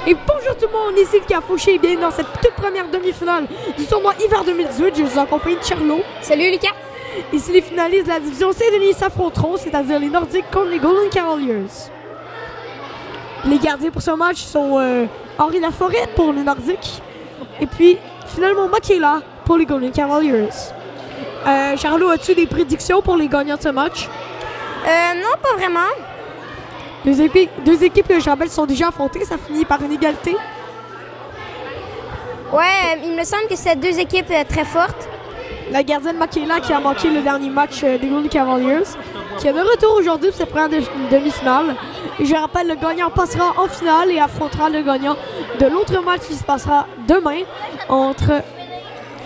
Et bonjour tout le monde, ici le Cafouché et bienvenue dans cette toute première demi-finale du tournoi hiver 2018. Je vous accompagne de Charlot. Salut Lucas. Ici les finalistes de la division Saint-Denis s'affronteront, c'est-à-dire les Nordiques contre les Golden Cavaliers. Les gardiens pour ce match sont Henri Laforêt pour les Nordiques et puis finalement Makela pour les Golden Cavaliers. Charlot, as-tu des prédictions pour les gagnants de ce match? Non, pas vraiment. Deux équipes que je rappelle sont déjà affrontées, ça finit par une égalité. Ouais, il me semble que c'est deux équipes très fortes. La gardienne Makela qui a manqué le dernier match des Golden Cavaliers, qui est de retour aujourd'hui pour cette première demi-finale. Et je rappelle, le gagnant passera en finale et affrontera le gagnant de l'autre match qui se passera demain entre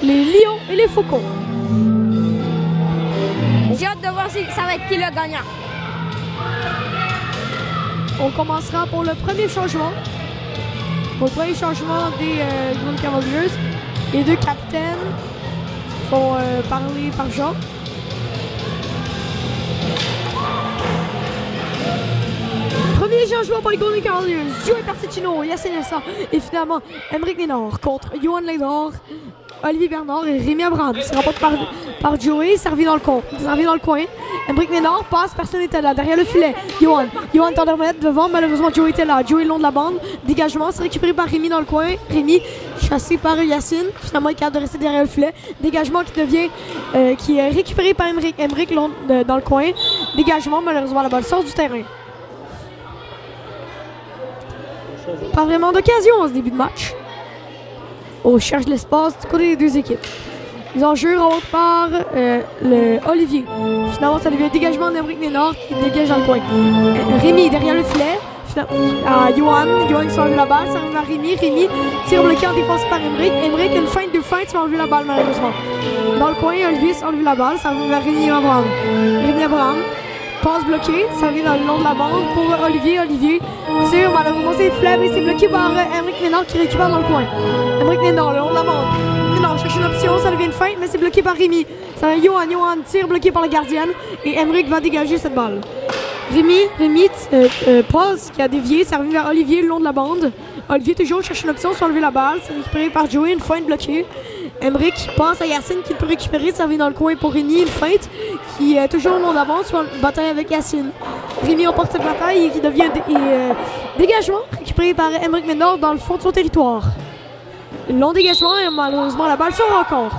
les Lions et les Faucons. J'ai hâte de voir si ça va être qui le gagnant. On commencera pour le premier changement. Pour le premier changement des Golden Cavaliers, les deux capitaines font parler par Jean. Premier changement pour les Golden Cavaliers, Joey Persicino, Yacine Essa et finalement Émeric Ménard contre Johan Lédard, Olivier Bernard et Rémi Abraham. C'est remporté par Joey, servi dans le coin. Émeric Ménard passe, personne n'était là. Derrière le filet, Johan tente de remettre devant, malheureusement Joey était là. Joey le long de la bande, dégagement, c'est récupéré par Rémi dans le coin. Rémi chassé par Yacine, finalement il est capable de rester derrière le filet. Dégagement qui est récupéré par Émeric dans le coin. Dégagement, malheureusement la balle sort du terrain. Pas vraiment d'occasion en ce début de match. On cherche l'espace du côté des deux équipes. Les enjeux rentrent par Olivier. Finalement, ça devient un dégagement d'Émeric Ménard qui dégage dans le coin. Rémi derrière le filet. Johan qui s'enlève la balle. Ça arrive à Rémi. Rémi tire bloqué en défense par Émeric. Émeric, une feinte de feinte, s'enlève la balle malheureusement. Dans le coin, Olivier s'enlève la balle. Ça arrive à Rémi Abraham. Rémi Abraham. Passe bloqué, ça arrive dans le long de la bande pour Olivier. Olivier tire, malheureusement c'est faible et c'est bloqué par Émeric Ménard qui récupère dans le coin. Émeric Ménard, le long de la bande. Ménard cherche une option, ça devient une feinte, mais c'est bloqué par Rémi. Ça va Johan tire, bloqué par la gardienne et Émeric va dégager cette balle. Rémi passe, qui a dévié, ça arrive vers Olivier le long de la bande. Olivier toujours cherche une option, s'enlever la balle, c'est récupéré par Joey, une feinte bloquée. Émeric passe à Yacine qui peut récupérer, ça vient dans le coin pour Rémi, une feinte qui est toujours au long d'avance, soit une bataille avec Yacine. Rémi emporte cette bataille et qui devient dégagement, récupéré par Émeric Ménard dans le fond de son territoire. Long dégagement et malheureusement la balle sort encore.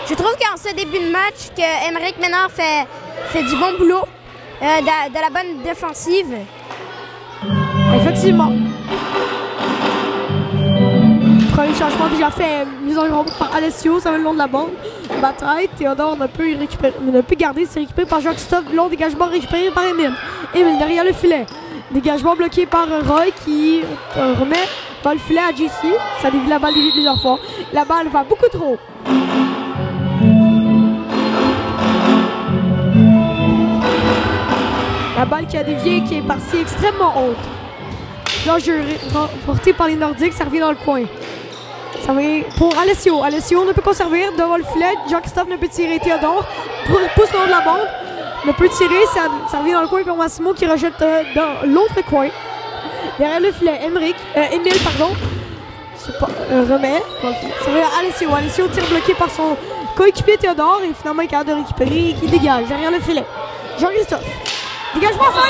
Je trouve qu'en ce début de match, que Émeric Ménard fait du bon boulot, de la bonne défensive. Effectivement. Premier changement déjà fait, mise en jeu par Alessio, ça va le long de la bande. Bataille, Théodore ne peut garder, c'est récupéré par Jean-Christophe. Long dégagement récupéré par Émile. Émile derrière le filet. Dégagement bloqué par Roy qui remet dans le filet à JC. Ça dévie la balle dévie plusieurs fois. La balle va beaucoup trop. La balle qui a dévié, qui est partie extrêmement haute. L'enjeu porté par les Nordiques, ça revient dans le coin. Ça va pour Alessio. Alessio ne peut qu'on servir devant le filet. Jean-Christophe ne peut tirer. Théodore pousse le long de la bande. Ne peut tirer. Ça revient dans le coin pour Massimo qui rejette dans l'autre coin. Derrière le filet, Émile, remet. Ça va à Alessio. Alessio tire bloqué par son coéquipier Théodore et finalement il est capable de récupérer et qui dégage derrière le filet. Jean-Christophe. Dégagement, ça va.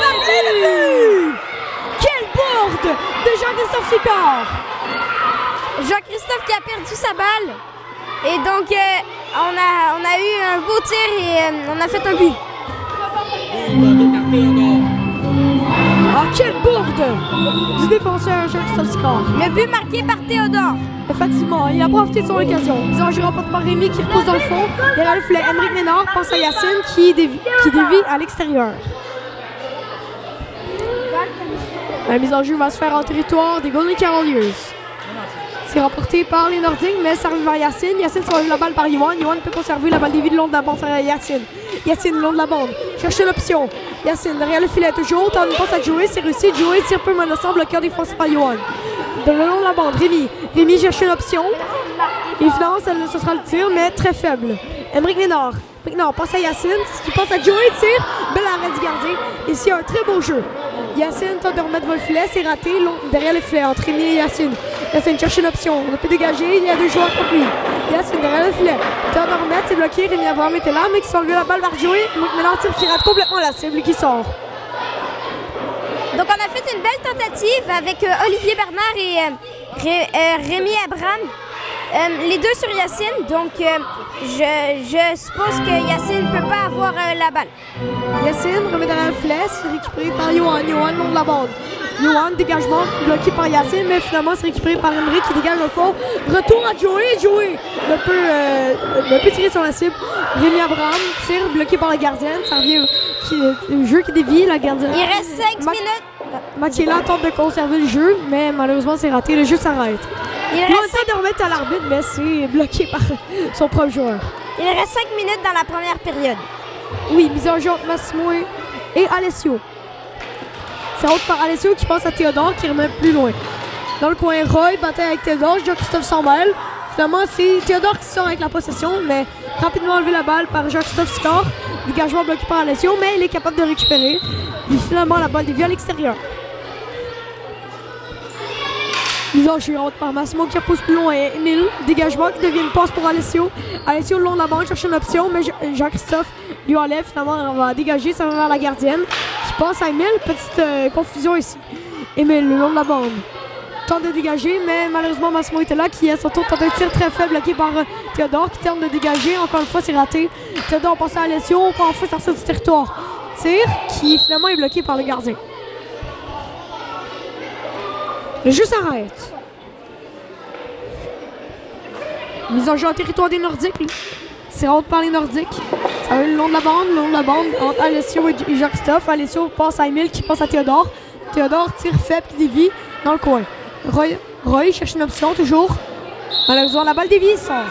Quelle bourde de Jean-Christophe Sicard! Jean-Christophe qui a perdu sa balle. Et donc, on a eu un beau tir et on a fait un but. Ah, quelle bourde du défenseur Jean-Christophe Sicard. Le but marqué par Théodore. Effectivement, il a profité de son occasion. Disons, je remporte par Rémi qui repose dans le fond. Derrière le filet, Émeric Ménard passe à Yacine qui dévie à l'extérieur. La mise en jeu va se faire en territoire des Golden Cavaliers. C'est remporté par les Nordiques, mais ça arrive vers Yacine. Yacine se la balle par Johan. Johan peut conserver la balle dévie le long de la bande à Yacine. Yacine le long de la bande. Cherche l'option. Yacine derrière le filet toujours. Tente une passe à Joey. C'est réussi. Joey tire peu menaçant, bloqué en défense par Johan. Le long de la bande, Rémi cherche une option. Et finalement, ce sera le tir, mais très faible. Émeric Ménard. Passe à Yacine. Qui passe à Joey. Tire. Bel arrêt du gardien. Ici, un très beau jeu. Yacine tente de remettre le filet, c'est raté. Derrière le filet, entre Rémi et Yacine. Yacine cherche une option. On peut dégager, il y a 2 joueurs contre lui. Yacine derrière le filet. Tente de remettre, c'est bloqué. Rémi Abraham était là, mais qui s'est enlevé la balle vers Joey. Maintenant, tire qui rate complètement la cible qui sort. Donc, on a fait une belle tentative avec Olivier Bernard et Rémi Abraham. Les deux sur Yacine, donc je suppose que Yacine ne peut pas avoir la balle. Yacine remet derrière le filet, c'est récupéré par Johan. Johan long de la bande. Johan, dégagement bloqué par Yacine, mais finalement c'est récupéré par Emery qui dégage le fond. Retour à Joey. Joey ne peut tirer sur la cible. Rémi Abraham tire bloqué par la gardienne. Ça revient le jeu qui dévie la gardienne. Il reste 5 minutes. Mathiela tente de conserver le jeu, mais malheureusement c'est raté. Le jeu s'arrête. Il essaie de remettre à l'arbitre, mais c'est bloqué par son propre joueur. Il reste 5 minutes dans la première période. Oui, mise en jeu entre Massimo et Alessio. C'est haute par Alessio qui passe à Théodore qui remet plus loin. Dans le coin, Roy, bataille avec Théodore, Jean-Christophe s'en mêle. Finalement, c'est Théodore qui sort avec la possession, mais rapidement enlevé la balle par Jean-Christophe score. Dégagement bloqué par Alessio, mais il est capable de récupérer. Puis finalement, la balle dévie à l'extérieur. Mise en jeu haute par Massimo qui repousse plus loin. Émile, dégagement qui devient une passe pour Alessio. Alessio, le long de la bande, cherche une option, mais Jean-Christophe lui enlève. Finalement, on va dégager, ça va vers la gardienne. Qui passe à Émile. Petite confusion ici. Émile, le long de la bande. Tente de dégager, mais malheureusement, Massimo était là, qui à son tour tente un tir très faible bloqué par Théodore, qui tente de dégager. Encore une fois, c'est raté. Théodore passe à Alessio, on peut enfin sortir du territoire. Tir qui finalement est bloqué par le gardien. Le jeu s'arrête. Mise en jeu en territoire des Nordiques. C'est honte par les Nordiques. Ça va le long de la bande, entre Alessio et Jean-Christophe. Alessio passe à Émile qui passe à Théodore. Théodore tire faible qui dévie dans le coin. Roy cherche une option toujours. Malheureusement, la balle dévie, sort.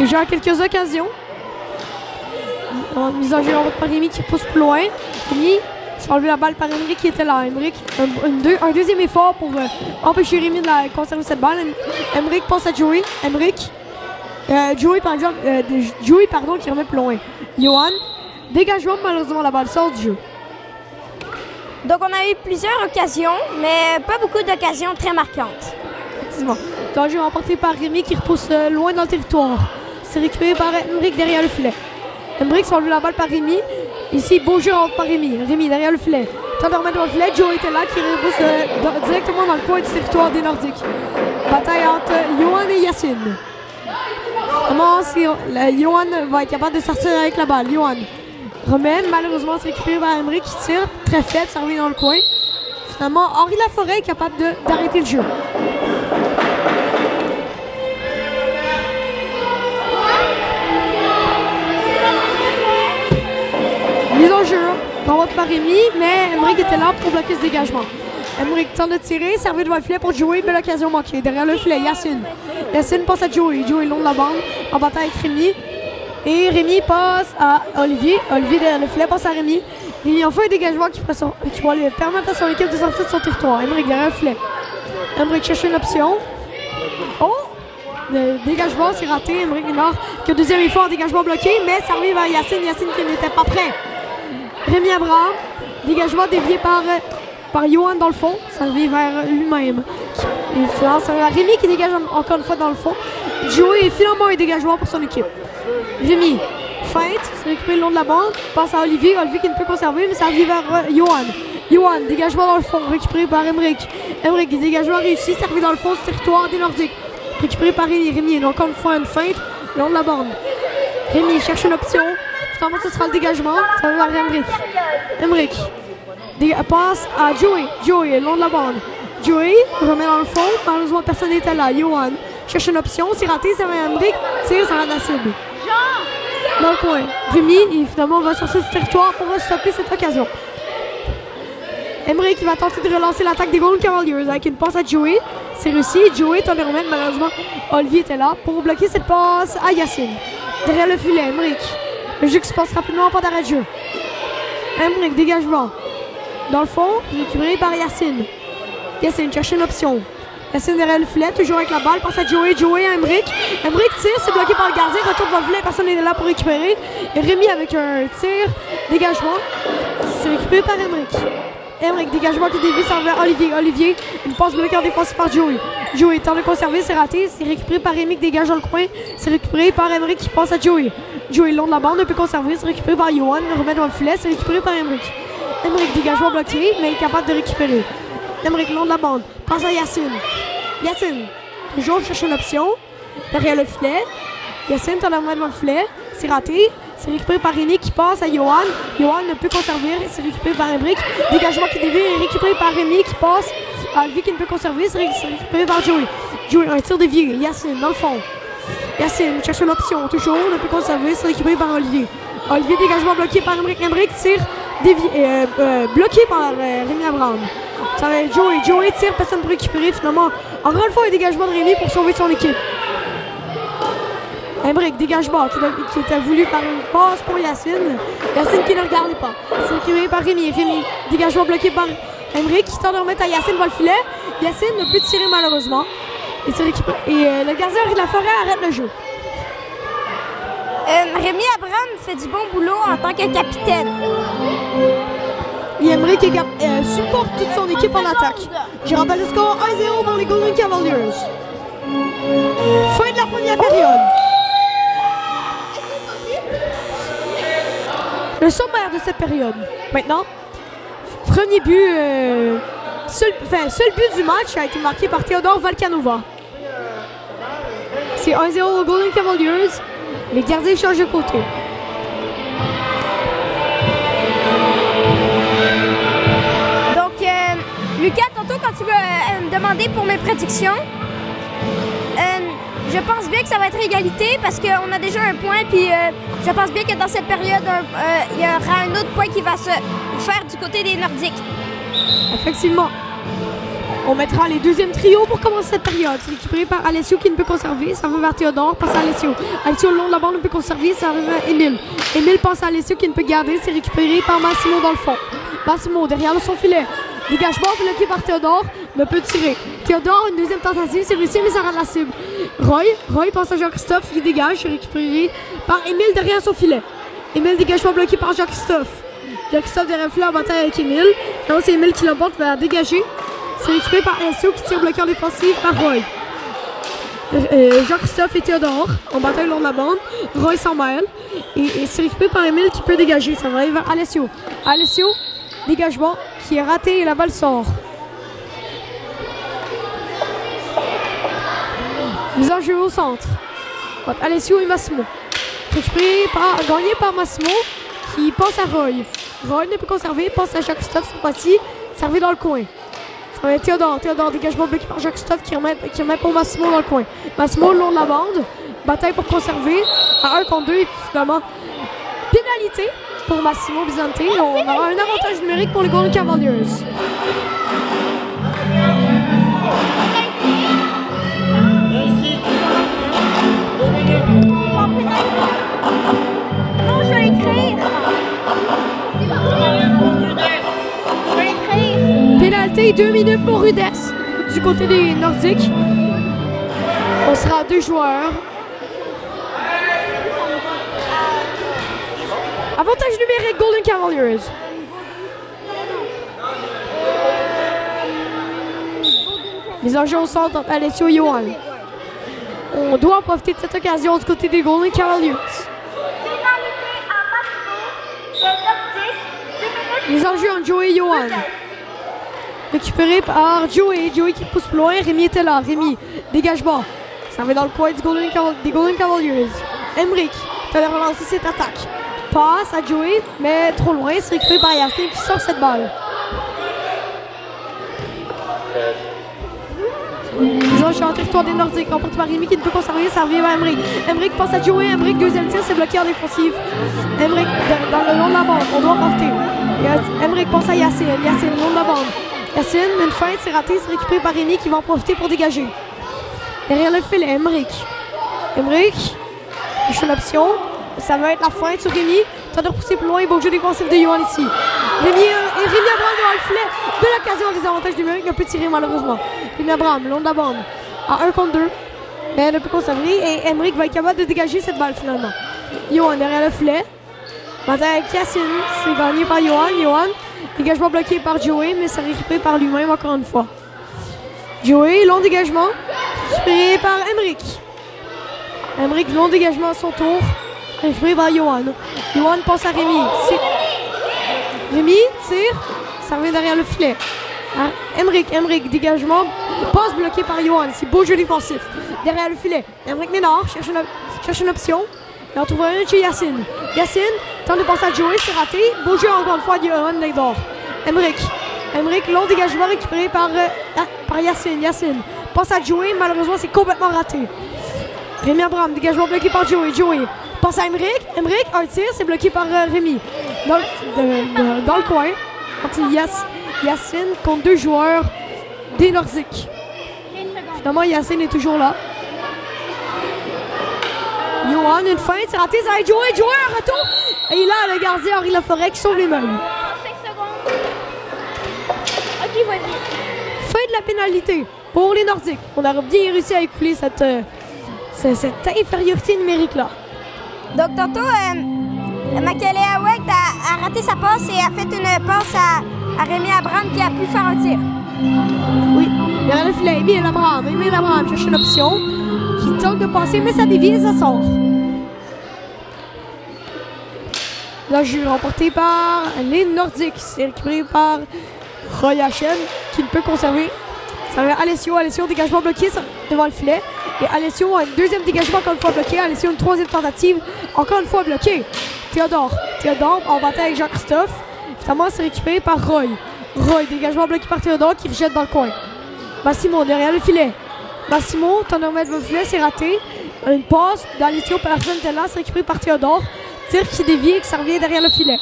Il joue à quelques occasions. Mise en jeu par Rémi qui pousse plus loin. Rémi s'est enlevé la balle par Émeric qui était là. Émeric, un deuxième effort pour empêcher Rémi de conserver cette balle. Émeric passe à Joey. Joey qui remet plus loin. Johan, dégagement, malheureusement la balle sort du jeu. Donc on a eu plusieurs occasions, mais pas beaucoup d'occasions très marquantes. Effectivement. Le jeu remporté par Rémi qui repousse loin dans le territoire. C'est récupéré par Émeric derrière le filet. Émeric s'est enlevé la balle par Rémi. Ici, beau jeu par Rémi. Rémi derrière le filet. Tente de remettre dans le filet. Joe était là qui repousse directement dans le coin du territoire des Nordiques. Bataille entre Johan et Yacine. Comment Johan va être capable de sortir avec la balle. Johan remet. Malheureusement, c'est récupéré par Émeric qui tire. Très faible, ça revient dans le coin. Finalement, Henri Laforêt est capable d'arrêter le jeu. Mise en jeu, renvoie par Rémi, mais Émeric était là pour bloquer ce dégagement. Émeric tente de tirer, servi devant le filet pour Joey, belle occasion manquée. Derrière le filet, Yacine. Yacine passe à Joey. Joey long de la bande, en bataille avec Rémi. Et Rémi passe à Olivier. Olivier derrière le filet passe à Rémi. Rémi en fait un dégagement qui va lui permettre à son équipe de sortir de son territoire. Émeric derrière le filet. Émeric cherche une option. Oh! Le dégagement, c'est raté. Émeric Ménard qui a deuxième effort, dégagement bloqué, mais ça arrive à Yacine. Yacine qui n'était pas prêt. Rémi Abraham, dégagement dévié par Johan dans le fond, ça revient vers lui-même. Ça va Rémi qui dégage encore une fois dans le fond. Joey est finalement un dégagement pour son équipe. Rémi, feinte, c'est récupéré le long de la bande, passe à Olivier. Olivier qui ne peut conserver, mais ça revient vers Johan. Johan, dégagement dans le fond, récupéré par Émeric. Émeric, dégagement réussi, ça revient dans le fond du territoire des Nordiques. Récupéré par Rémi. Rémi, encore une fois une feinte, le long de la bande. Rémi cherche une option. Finalement, ce sera le dégagement. Ça va vers Émeric. Émeric passe à Joey. Joey, le long de la bande. Joey remet dans le fond. Malheureusement, personne n'était là. Johan cherche une option. C'est raté. Ça va Émeric. Tire, ça va la cible. Dans le coin. Rémi, il finalement va sortir du territoire pour stopper cette occasion. Émeric va tenter de relancer l'attaque des Golden Cavaliers avec une passe à Joey. C'est réussi. Joey tente de remettre. Malheureusement, Olivier était là pour bloquer cette passe à Yacine. Derrière le filet, Émeric. Le jeu qui se passe rapidement, pas d'arrêt de jeu. Émeric, dégagement. Dans le fond, récupéré par Yacine. Yacine cherche une option. Yacine derrière le filet, toujours avec la balle, passe à Joey, Joey à Emric. Emric tire, c'est bloqué par le gardien, retourne dans le filet, personne n'est là pour récupérer. Et Rémi avec un tir, dégagement, c'est récupéré par Emric. Emric, dégagement qui dévie, ça revient Olivier. Olivier, une passe bloquée en défense par Joey. Joey tente de conserver, c'est raté, c'est récupéré par Rémi qui dégage dans le coin, c'est récupéré par Emric qui passe à Joey. Joey long de la bande, ne peut conserver, c'est récupéré par Johan, remet dans le filet, c'est récupéré par Emric. Emric, dégagement bloqué, mais incapable de récupérer. Emric long de la bande, passe à Yacine. Yacine, toujours cherche une option, derrière le filet. Yacine tente de remettre dans le filet, c'est raté. C'est récupéré par Rémi qui passe à Johan. Johan ne peut conserver, c'est récupéré par Emric. Dégagement qui dévie est récupéré par Rémi qui passe à lui qui ne peut conserver, c'est récupéré par Joey. Joey, un tir dévié. Yacine, dans le fond. Yacine cherche une option, toujours, ne peut conserver, c'est récupéré par Olivier. Olivier, dégagement bloqué par Emric. Emric tire, bloqué par Rémi Abraham. Ça va être Joey. Joey tire, personne ne peut récupérer finalement. Encore une fois, un dégagement de Rémi pour sauver son équipe. Emric, dégagement qui était voulu par une passe pour Yacine. Yacine qui ne regardait pas. C'est récupéré par Rémi. Rémi, dégagement bloqué par Emric qui tente de remettre à Yacine dans le filet. Yacine ne peut tirer malheureusement. Et le gardien de la forêt arrête le jeu. Rémi Abraham fait du bon boulot en tant que capitaine. Et Emric supporte toute son équipe en attaque. Je rappelle le score 1-0 pour les Golden Cavaliers. Fin de la première période. Le sommaire de cette période. Maintenant, premier but, seul but du match a été marqué par Théodore Valcanova. C'est 1-0 aux Golden Cavaliers. Les gardiens changent de côté. Donc, Lucas, tantôt quand tu m'as demandé pour mes prédictions, je pense bien que ça va être égalité parce qu'on a déjà un point. Puis je pense bien que dans cette période, il y aura un autre point qui va se faire du côté des Nordiques. Effectivement. On mettra les deuxièmes trios pour commencer cette période. C'est récupéré par Alessio qui ne peut conserver. Ça va vers Théodore, passe à Alessio. Alessio le long de la bande ne peut conserver. Ça va vers Émile. Émile passe à Alessio qui ne peut garder. C'est récupéré par Massimo dans le fond. Massimo derrière son filet. Dégagement bloqué par Théodore. Ne peut tirer. Théodore, une deuxième tentative. C'est réussi mais ça rate la cible. Roy passe à Jean-Christophe qui dégage. C'est récupéré par Émile derrière son filet. Émile, dégagement bloqué par Jean-Christophe. Jean-Christophe derrière le filet en bataille avec Émile. Là, c'est Émile qui l'emporte vers dégager. C'est récupéré par Alessio qui tire bloqué en défensive par Roy. Jean-Christophe et Théodore en bataille le long de la bande. Roy s'en mêle. Et c'est récupéré par Émile qui peut dégager. Ça va aller vers Alessio. Alessio, dégagement qui est raté et la balle sort. Mise en jeu au centre. Alessio et Massimo. Gagné par Massimo qui passe à Roy. Roy ne peut conserver, passe à Jean-Christophe cette fois-ci. Servi dans le coin. Ça va être Théodore, dégagement bloqué par Jean-Christophe qui remet pour Massimo dans le coin. Massimo le long de la bande. Bataille pour conserver. À 1 contre 2 et finalement pénalité pour Massimo Bizante. On aura un avantage numérique pour les Golden Cavaliers. Non, je vais écrire. Pénalité, 2 minutes pour Rudess du côté des Nordiques. On sera à 2 joueurs. Avantage numérique Golden Cavaliers. Mise en jeu au centre entre Alessio et Johan. On doit profiter de cette occasion du côté des Golden Cavaliers. Mise en jeu entre Joey et Johan. Récupéré par Joey. Joey qui pousse plus loin. Rémi était là. Rémi, dégagement. Ça va dans le coin des Golden Cavaliers. Emric, tu as relancé cette attaque. Passe à Joey, mais trop loin. C'est récupéré par Yacine qui sort cette balle. Ils ont sur le territoire des Nordiques. Remporté par Rémi qui ne peut conserver. Ça revient vers Emric. Emric passe à Joey. Emric, deuxième tir, c'est bloqué en défensive. Emric dans le long de la bande. On doit porter. Emric passe à Yacine. Yacine, le long de la bande. Yacine, une feinte, c'est raté, c'est récupéré par Rémi qui va en profiter pour dégager. Derrière le filet, Emric. Emric, il fait l'option. Ça va être la feinte sur Rémi. Tente de repousser plus loin, il beau jeu défensif de Johan ici. Rémi Abraham devant le filet. De l'occasion, des avantages numériques, ne peut tirer malheureusement. Rémi Abraham, le long de la bande. À 1 contre 2. Mais elle ne peut conserver. Et Emmerich va être capable de dégager cette balle finalement. Johan derrière le filet. Bataille avec Yacine. C'est gagné par Johan. Johan. Dégagement bloqué par Joey, mais c'est récupéré par lui-même encore une fois. Joey, long dégagement. Récupéré par Emmerich. Emmerich, long dégagement à son tour. Récupéré par Johan. Johan passe à Rémi. Rémi tire. Ça revient derrière le filet. Emmerich, dégagement. Passe bloqué par Johan. C'est beau jeu défensif. Derrière le filet. Emmerich Ménard cherche une option. Il en trouve un chez Yacine. Yacine tente de passer à Joey, c'est raté. Beau jeu encore une fois de Johan Legdor. Emmerich, long dégagement récupéré par Yacine. Yacine passe à Joey, malheureusement c'est complètement raté. Rémi Abraham, dégagement bloqué par Joey. Passe à Emmerich, un tir, c'est bloqué par Rémi. Dans le coin. Yacine contre 2 joueurs des Nordiques. Finalement, Yacine est toujours là. Johan, une feinte, c'est raté, ça va être Joey, un retour. Et là, le gardien Henri Laforêt qui sauve les meubles. 5 secondes. Ok, vas-y. Fin de la pénalité pour les Nordiques. On aurait bien réussi à écouler cette infériorité numérique-là. Donc, tantôt, Makele Awek a raté sa passe et a fait une passe à Rémi Abraham qui a pu faire un tir. Oui, derrière le filet, Émile Abraham cherche une option qui tente de passer, mais ça dévie et ça sort. Le jeu remporté par les Nordiques. C'est récupéré par Roy Hachem qui ne peut conserver. Ça va Alessio, dégagement bloqué devant le filet. Et Alessio a un deuxième dégagement encore une fois bloqué. Alessio une troisième tentative, encore une fois bloqué. Théodore en bataille avec Jean-Christophe. Finalement, c'est récupéré par Roy. Dégagement bloqué par Théodore qui rejette dans le coin. Massimo derrière le filet. Massimo tente de remettre le filet, c'est raté. Une passe d'Alessio, personne n'était là, c'est récupéré par Théodore. Tir qui dévie et que ça revient derrière le filet.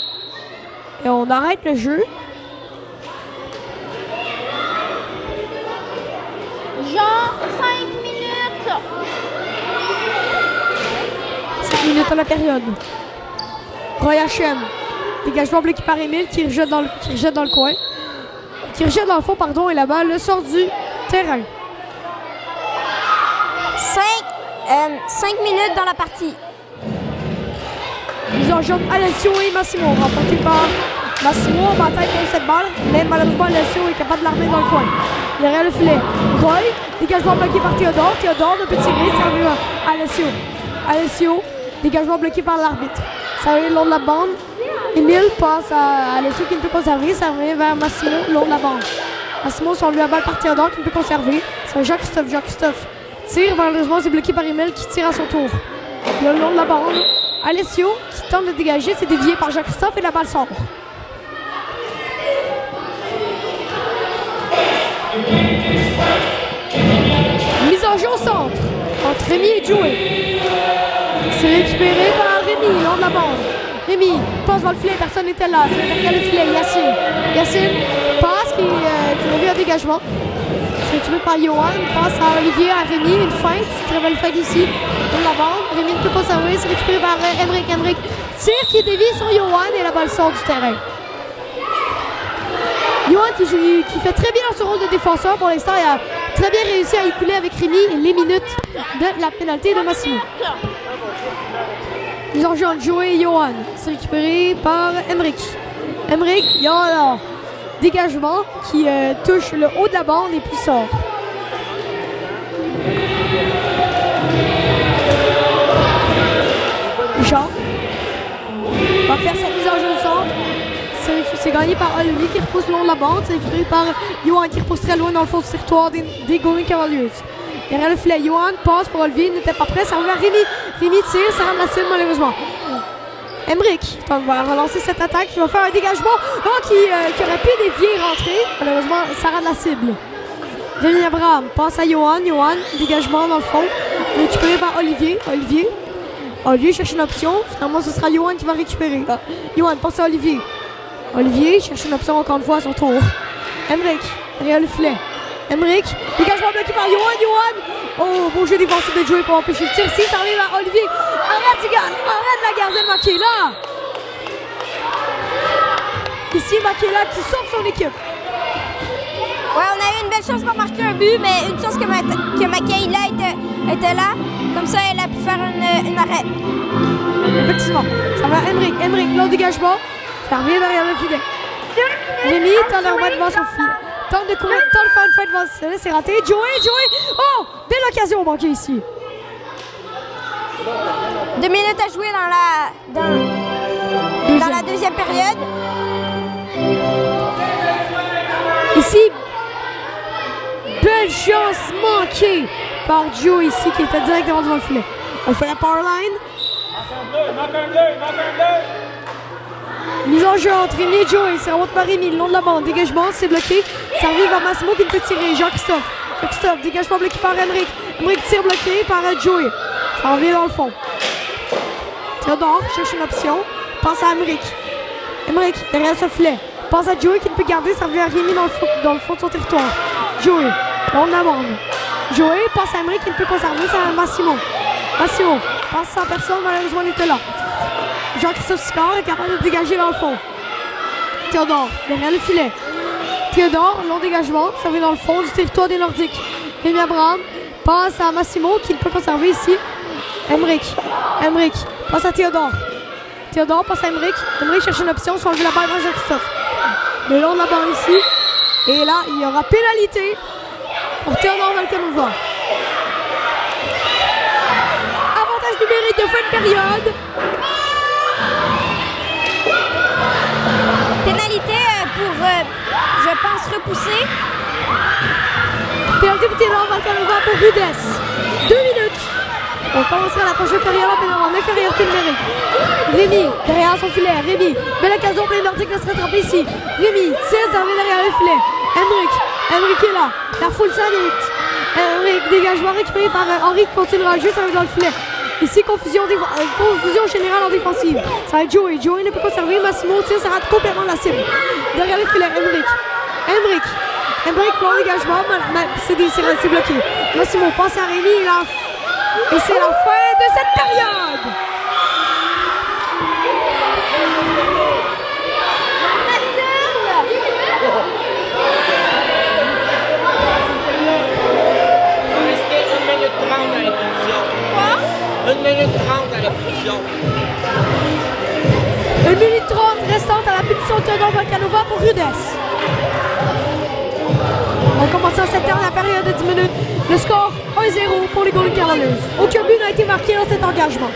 Et on arrête le jeu. Genre 5 minutes. 5 minutes à la période. Roy Hachem. Dégagement bloqué par Émile qui rejette dans le coin. Qui rejette dans le fond, pardon, et la balle sort du terrain. 5 minutes dans la partie. Ils ont joué Alessio et Massimo, remporté par Massimo en bataille contre cette balle, mais malheureusement Alessio est capable de l'armer dans le coin. Derrière le filet, Roy, dégagement bloqué par Théodore ne peut tirer, ça revient à Alessio, dégagement bloqué par l'arbitre. Ça revient le long de la bande. Émile passe à Alessio qui ne peut pas conserver, ça revient vers Massimo le long de la bande. Massimo sort lui la balle par Théodore qui ne peut conserver. C'est Jean-Christophe tire, malheureusement c'est bloqué par Émile qui tire à son tour. Le long de la bande, Alessio qui tente de dégager, c'est dévié par Jean-Christophe et la balle sort. Mise en jeu au centre entre Rémi et Joey. C'est récupéré par Rémi, le long de la bande. Rémi passe dans le filet, personne n'était là. C'est derrière le filet, Yacine passe qui a vu un dégagement. C'est récupéré par Johan, passe à Olivier, à Rémi, une feinte, très belle feinte ici, dans la bande. Rémi ne peut pas conserver, c'est récupéré par Emmerich. Tire qui dévie sur Johan et la balle sort du terrain. Johan qui fait très bien son rôle de défenseur pour l'instant et a très bien réussi à écouler avec Rémi les minutes de la pénalité de Massimo. Ils ont joué entre Joey et Johan. C'est récupéré par Emmerich. Il y a un dégagement qui touche le haut de la bande et puis sort. Jean va faire sa mise en jeu au centre. C'est gagné par Olivier qui repousse le long de la bande. C'est récupéré par Johan qui repousse très loin dans le fond du territoire des Golden Cavaliers. Derrière le filet, Johan passe pour Olivier, il n'était pas prêt. Ça revient à Rémi. Rémi tire, ça rend la cible malheureusement. Emmerich va relancer cette attaque. Il va faire un dégagement qui aurait pu dévier et rentrer. Malheureusement, ça rend la cible. Rémi Abraham passe à Johan. Dégagement dans le fond. Récupéré par Olivier. Olivier cherche une option. Finalement, ce sera Johan qui va récupérer. Johan passe à Olivier. Olivier cherche une option encore une fois à son tour. Emmerich, derrière le filet. Dégagement bloqué par Johan. Oh, beau jeu défensif de Joey pour empêcher le tir. Si ça arrive à Olivier. Arrête la gardienne Makela. Ici, Makela qui sauve son équipe. Ouais, on a eu une belle chance pour marquer un but, mais une chance que Makaila était là. Comme ça, elle a pu faire une arrêt. Effectivement. Ça va Emmerich. Emmerich, long dégagement. Ça revient derrière le filet. Rémi tente de remettre devant son filet. Tente de faire une fois devant ce filet. C'est raté. Joey. Oh! Belle occasion manquée ici. 2 minutes à jouer dans la deuxième période. Ici, belle chance manquée par Joe ici qui était directement devant le filet. On fait la power line. Mise en jeu entre Rémi et Joe. Ça remonte par Rémi le long de la bande. Dégagement, c'est bloqué. Ça arrive à Massimo qui peut tirer. Jean-Christophe, dégagement bloqué par Emmerich. Emmerich tire bloqué par Joey. Ça revient dans le fond. Théodore cherche une option. Passe à Emmerich. Emmerich derrière ce filet. Passe à Joey qui ne peut garder. Ça revient à Rémi dans le fond de son territoire. Joey, long de la bande. Joey passe à Emmerich qui ne peut conserver. Ça à Massimo. Massimo passe sans personne. Malheureusement, il était là. Jean-Christophe Sicard est capable de dégager dans le fond. Théodore derrière le filet. Théodore, long dégagement. Ça vient dans le fond du territoire des Nordiques. Rémi Abraham passe à Massimo qui ne peut conserver ici. Emmerich passe à Théodore. Théodore passe à Emmerich. Emmerich cherche une option, soit enlever la balle à Jean-Christophe. Le long de la barre ici. Et là, il y aura pénalité pour Théodore Valcanova. Avantage numérique de fin de période. Pénalité pour, je pense, repousser. Pénalité pour Théodore Valcanova pour Rudess. 2 minutes. On commencera la prochaine période en infériorité numérique. Rémi, derrière son filet. Rémi, belle occasion pour les Nordiques de se rattraper ici. Rémi, tire, ça revient derrière le filet. Emmerich est là. La foule s'invite. Emmerich, dégagement récupéré par Henri qui continuera juste avec dans le filet. Ici, confusion générale en défensive. Ça va être Joey. Joey ne peut conserver. Massimo tire, ça rate complètement la cible. Derrière le filet, Emmerich, long dégagement. C'est bloqué. Massimo passe à Rémi. Et c'est la fin de cette période. Il restait 1 minute 30 à la punition. Quoi? 1 minute 30 à la punition. 1 minute 30 restante à la punition de Théodore Valcanova pour Rudess. On commence en cette dernière période de 10 minutes. Le score 1-0 pour les Golden Cavaliers. Aucun but n'a été marqué dans cet engagement.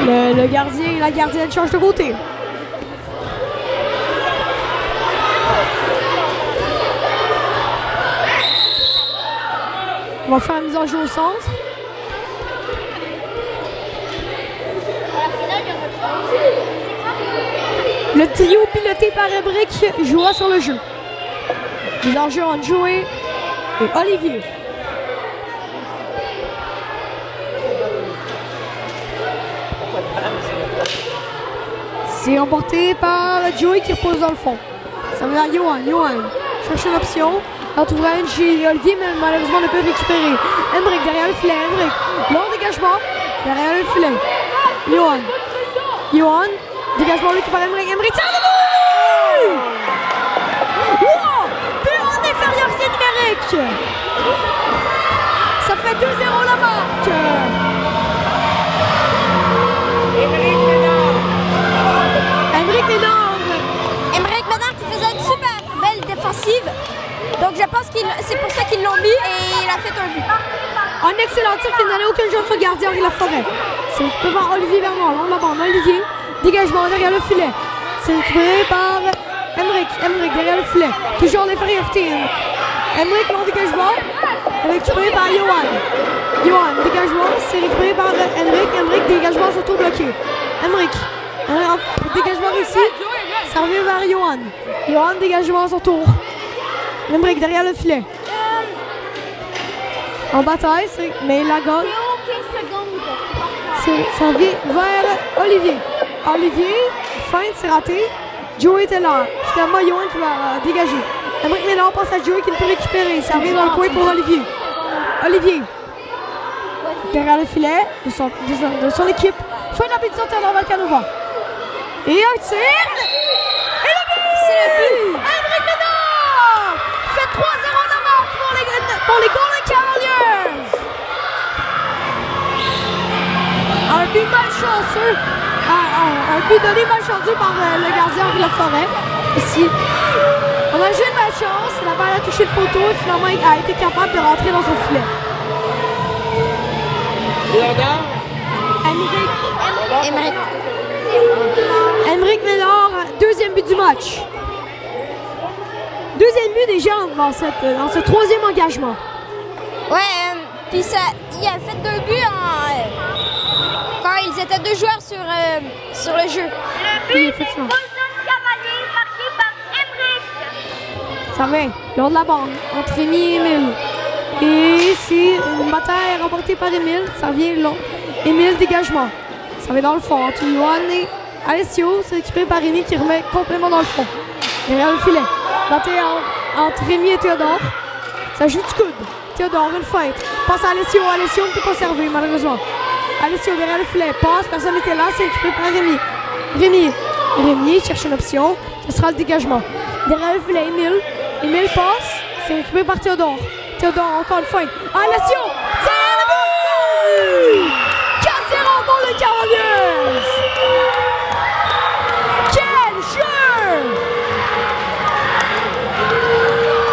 Le gardien et la gardienne changent de côté. On va faire la mise en jeu au centre. Le trio piloté par Emmerich jouera sur le jeu. Mise en jeu entre Joey et Olivier. C'est remporté par Joey qui repose dans le fond. Ça va à Johan. Cherche une option. On trouvera une chez Olivier, mais malheureusement ne peut récupérer. Emmerich derrière le filet. Emmerich, long dégagement. Derrière le filet. Johan. Dégagement lui qui par Emmerich. Emmerich tire le but! Wow! But en infériorité numérique! Ça fait 2-0 la marque! Emmerich Ménard qui faisait une super belle défensive. Donc je pense que c'est pour ça qu'ils l'ont mis et il a fait un but. Un excellent tir qui n'a donné aucune chance au gardien de la forêt. C'est récupéré par Olivier Bernard, long de la bande. Olivier, dégagement derrière le filet. C'est récupéré par Emmerich derrière le filet. Toujours en infériorité. Emmerich, long dégagement. Récupéré par Johan, dégagement. C'est récupéré par Emmerich, dégagement surtout bloqué. Emmerich, dégagement réussi. Ça revient vers Johan, dégagement à son tour. Emmerich derrière le filet. En bataille, mais il la gagne. Ça vient vers Olivier. Feinte, c'est raté. Joey était là. Finalement, Johan qui va dégager. Emmerich Ménard passe à Joey qui ne peut récupérer. Ça revient dans le coin pour Olivier. Derrière le filet de son équipe. Fin de la pétition Théodore Valcanova. Et un tir. Et le but! le but! Emmerich Ménard fait 3-0 la marque pour les Golden Cavaliers. Un but malchanceux. Un but donné malchanceux par le gardien Henri Laforêt. Ici. On a joué de malchance. La balle a touché le poteau et finalement il a été capable de rentrer dans son filet. Emmerich Ménard, deuxième but du match. Deuxième but déjà dans ce troisième engagement. Ouais, puis il a fait 2 buts quand ils étaient 2 joueurs sur le jeu. Oui, effectivement. Ça vient, lors de la bande, entre Rémi et Émile. Et c'est une bataille remportée par Émile. Ça vient long. Émile, dégagement. Ça va dans le fond. Entre Yohan et Alessio, c'est récupéré par Rémi qui remet complètement dans le fond. Derrière le filet. Bataille entre Rémi et Théodore. Ça joue du coude. Théodore, une feinte. Passe à Alessio. Alessio ne peut pas servir, malheureusement. Alessio derrière le filet. Passe. Personne n'était là. C'est récupéré par Rémi. Rémi cherche une option. Ce sera le dégagement. Derrière le filet, Émile. Émile passe. C'est récupéré par Théodore. Théodore, encore une feinte. Alessio! C'est le but! 4-0 pour les Cavaliers! Quel jeu!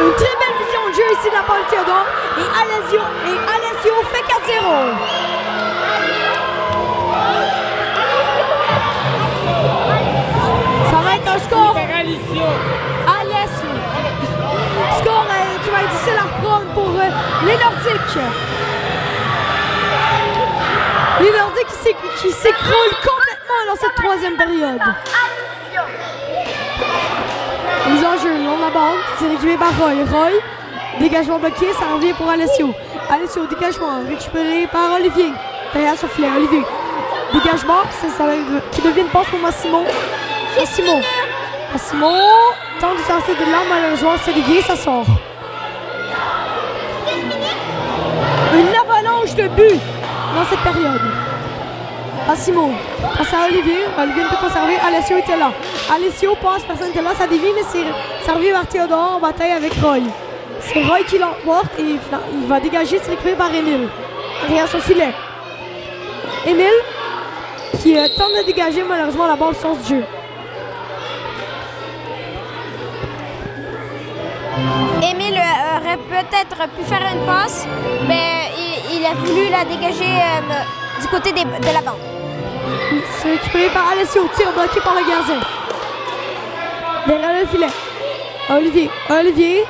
Une très belle vision de jeu ici de la part de Théodore. Et Alessio fait 4-0. Ça va être un score. Alessio. Score qui va être difficile à reprendre pour les Nordiques. Les Nordiques qui s'écroulent complètement dans cette troisième période. Mise en jeu, long de la bande, c'est récupéré par Roy. Roy, dégagement bloqué, ça revient pour Alessio. Alessio, dégagement, récupéré par Olivier. Derrière son filet, Olivier. Dégagement, qui devient une passe pour Massimo. Massimo tente de sortir de là, malheureusement, c'est Olivier, ça sort. Une avalanche de buts dans cette période. Massimo passe à Olivier. Olivier ne peut pas servir. Alessio était là. Alessio passe, personne n'était là. Ça dévie, mais c'est revient vers Théodore en bataille avec Roy. C'est Roy qui l'emporte et il va dégager, c'est récupéré par Émile. Derrière son filet. Émile qui tente de dégager, malheureusement, la balle sort du jeu. Émile aurait peut-être pu faire une passe, mais il a voulu la dégager du côté de la bande. C'est récupéré par Alessio, tir bloqué par le gardien. Derrière le filet. Olivier,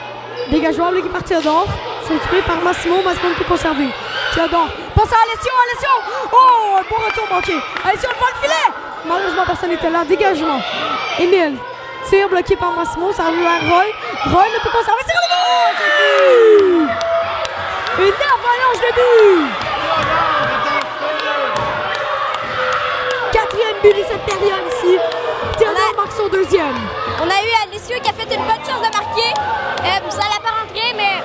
dégagement bloqué par Théodore. C'est récupéré par Massimo ne peut conserver. Théodore, passe à Alessio! Oh, un bon retour manqué. Alessio devant le filet! Malheureusement, personne n'était là. Dégagement. Émile, tir bloqué par Massimo, ça arrive à Roy. Roy ne peut conserver, c'est le but! Une avalanche de buts! Quatrième but de cette période ici. Théodore marque son deuxième. On a eu Alessio qui a fait une bonne chance de marquer. Ça n'a pas rentré, mais...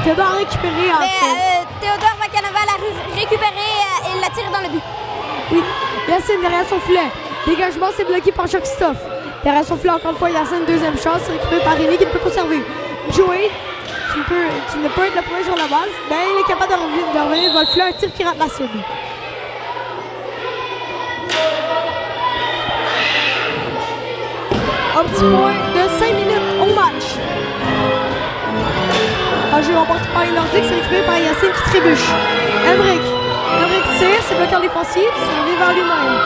Théodore a récupéré Théodore Vacanova l'a récupéré et l'a tiré dans le but. Oui, Yacine derrière son filet. Dégagement, c'est bloqué par Jacques-Christophe. Derrière son filet, encore une fois, Yacine, deuxième chance, récupéré par Rémi qui ne peut conserver. Joey, qui ne peut être le premier sur la base, ben, il est capable de revenir devant le filet, un tir qui rate la cible. Un petit point de 5 minutes au match. Un jeu remporté par les Nordiques, c'est récupéré par Yacine qui trébuche. Emmerich tire, c'est bloqué en défensif, ça revient vers lui-même.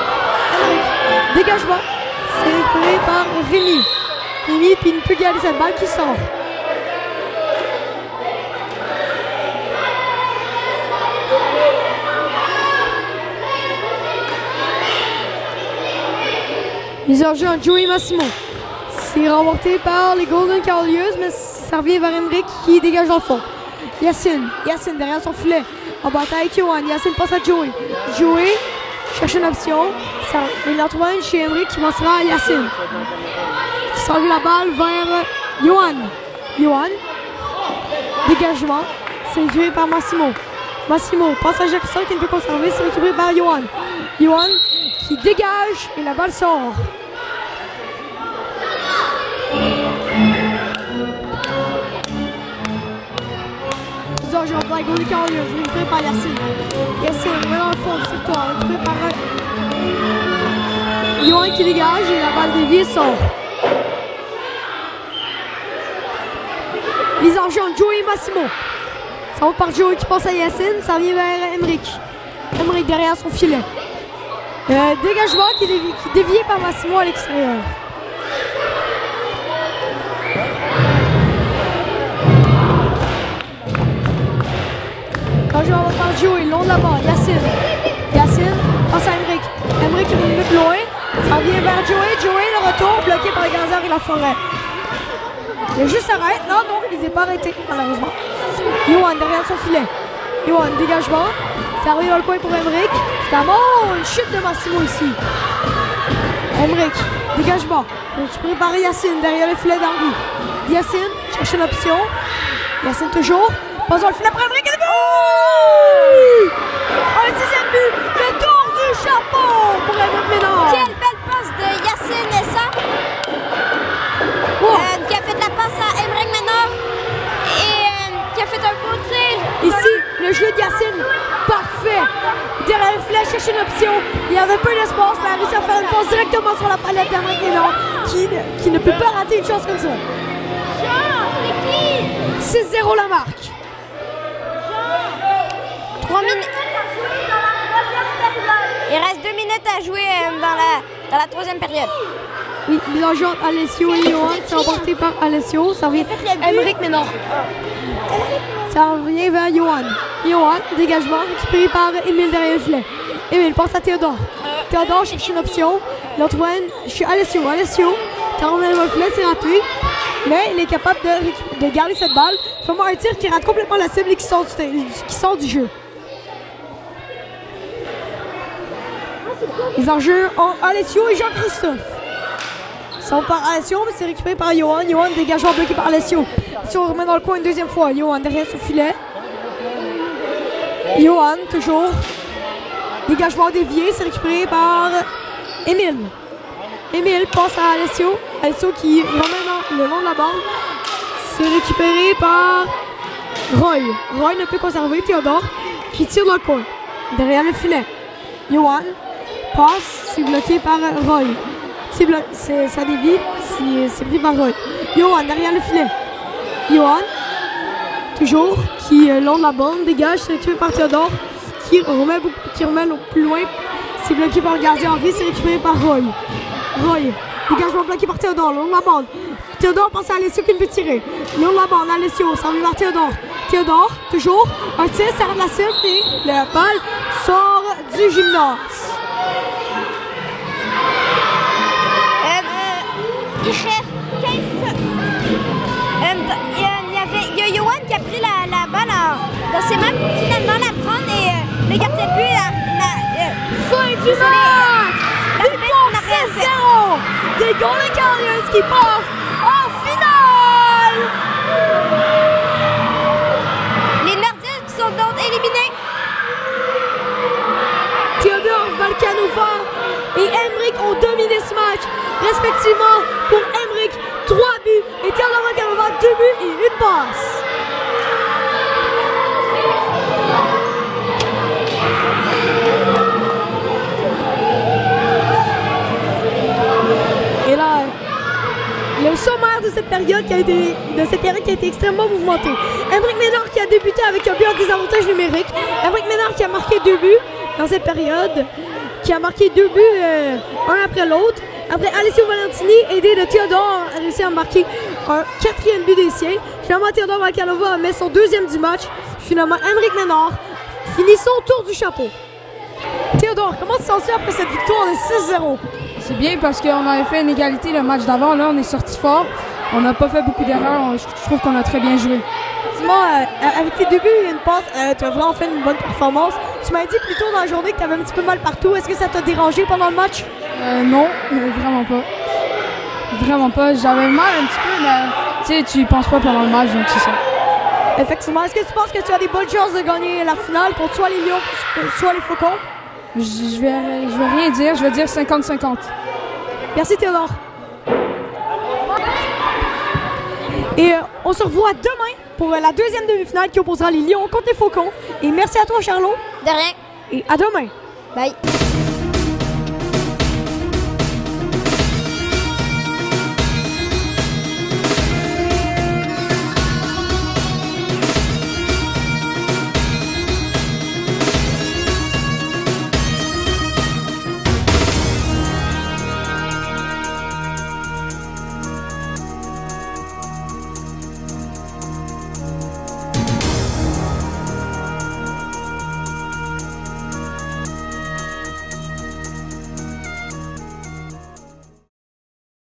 Emmerich, dégagement, c'est récupéré par Rémi. Rémi, puis il ne peut garder cette balle qui sort. Mise en jeu en Joey Massimo. C'est remporté par les Golden Cavaliers, mais ça revient vers Emmerich qui dégage dans le fond. Yacine derrière son filet. En bataille avec Yohan. Yacine passe à Joey. Joey cherche une option. Il en trouve une chez Emmerich qui lancera à Yacine. Qui s'enlève la balle vers Yohan. Dégagement. C'est joué par Massimo. Massimo passe à Jackson qui ne peut conserver, c'est récupéré par Johan. Johan qui dégage et la balle sort. Je vais prendre Golden Cavaliers, récupéré par Yacine. Yacine, met dans le fond, sur toi, récupéré par Johan qui dégage et la balle déviée sort. Mise en jeu, Joey et Massimo. Ça va par Joey qui passe à Yacine, ça vient vers Emric. Emric derrière son filet. Dégagement qui est dévié par Massimo à l'extérieur. Quand je vais par Joey, long de la barre, Yacine. Yacine passe à Emric. Emric qui est plus loin. Ça vient vers Joey. Joey, le retour, bloqué par le gardien et la forêt. Il a juste arrêté. Non, il n'est pas arrêté, malheureusement. Johan derrière son filet. Johan, dégagement. Ça arrive dans le coin pour Emric. C'est à mort. Une chute de Massimo ici. Emric, dégagement. Je prépare Yacine derrière le filet d'Henri. Yacine, cherche une option. Yacine toujours. Passe dans le filet après Emric. Et le but! Un 10e but. Le tour du chapeau pour Emric Ménard. Quelle belle passe de Yacine et ça. Qui a fait la passe à Emric Ménard et qui a fait un beau tir. Ici, le jeu de Yacine, parfait. Derrière le filet, cherche une option. Il y avait peu d'espace, mais il a réussi à faire une passe directement sur la palette d'Emric Ménard qui ne peut pas rater une chance comme ça. 6-0 la marque. 3 minutes. Il reste 2 minutes à jouer dans la troisième période. Oui, mélange entre Alessio et Johan, c'est emporté par Alessio. Ça revient Emric Ménard. Ça revient vers Johan. Johan, dégagement, récupéré par Émile derrière le filet. Émile passe à Théodore. Théodore cherche une option. Il en trouve une chez Alessio. Alessio, quand on est dans le filet, c'est raté. Mais il est capable de garder cette balle. Vraiment un tir qui rate complètement la cible et qui sort du jeu. Les enjeux ont Alessio et Jean-Christophe. Ça part Alessio, mais c'est récupéré par Johan. Johan, dégagement bloqué par Alessio. Alessio remet dans le coin une deuxième fois. Johan derrière son filet. Johan, toujours. Dégagement dévié, c'est récupéré par Émile. Émile passe à Alessio. Alessio qui remet le long de la bande. C'est récupéré par Roy. Roy ne peut conserver. Théodore qui tire dans le coin. Derrière le filet. Johan passe, c'est bloqué par Roy. Ça dévie, c'est pris par Roy. Johan derrière le filet. Johan, toujours, qui long de la bande, dégage, c'est récupéré par Théodore, qui remet plus loin. C'est bloqué par le gardien Henri, c'est récupéré par Roy. Roy, dégagement bloqué par Théodore, long de la bande. Théodore passe à Alessio qui ne peut tirer. Long de la bande, Alessio, ça revient vers Théodore. Théodore, toujours, un tir, ça rate la cible et la balle sort du gymnase. Il cherche 15 il y a Johan qui a pris la balle dans ses mains pour finalement la prendre et le gardien de but fin du match! Victoire 6-0 des Golden Cavaliers qui passent en finale! Les Nordiques sont donc éliminés. Théodore Valcanova et Emric ont dominé ce match, respectivement pour Emric 3 buts et Théodore Valcanova 2 buts et 1 passe. Et là, le sommaire de cette période qui a été extrêmement mouvementée. Emric Ménard qui a débuté avec un but en désavantage numérique. Emric Ménard qui a marqué 2 buts dans cette période, qui a marqué 2 buts un après l'autre. Après, Alessio Valentini, aidé de Théodore, a réussi à marquer un 4e but des siens. Finalement, Théodore Valcanova met son 2e du match. Finalement, Emric Ménard finit son tour du chapeau. Théodore, comment tu te sens après cette victoire de 6-0? C'est bien parce qu'on avait fait une égalité le match d'avant. Là, on est sorti fort. On n'a pas fait beaucoup d'erreurs. Je trouve qu'on a très bien joué. Dis-moi, avec tes 2 buts et une passe, tu as vraiment fait une bonne performance. Tu m'as dit plus tôt dans la journée que tu avais un petit peu mal partout. Est-ce que ça t'a dérangé pendant le match? Non, vraiment pas. Vraiment pas. J'avais mal un petit peu, mais tu sais, tu y penses pas pendant le match, donc c'est ça. Effectivement. Est-ce que tu penses que tu as des bonnes chances de gagner la finale contre soit les Lions, soit les Faucons? Je vais rien dire, je vais dire 50-50. Merci Théodore. Et on se revoit demain pour la deuxième demi-finale qui opposera les Lions contre les Faucons. Et merci à toi Charlot. De rien. Et à demain. Bye.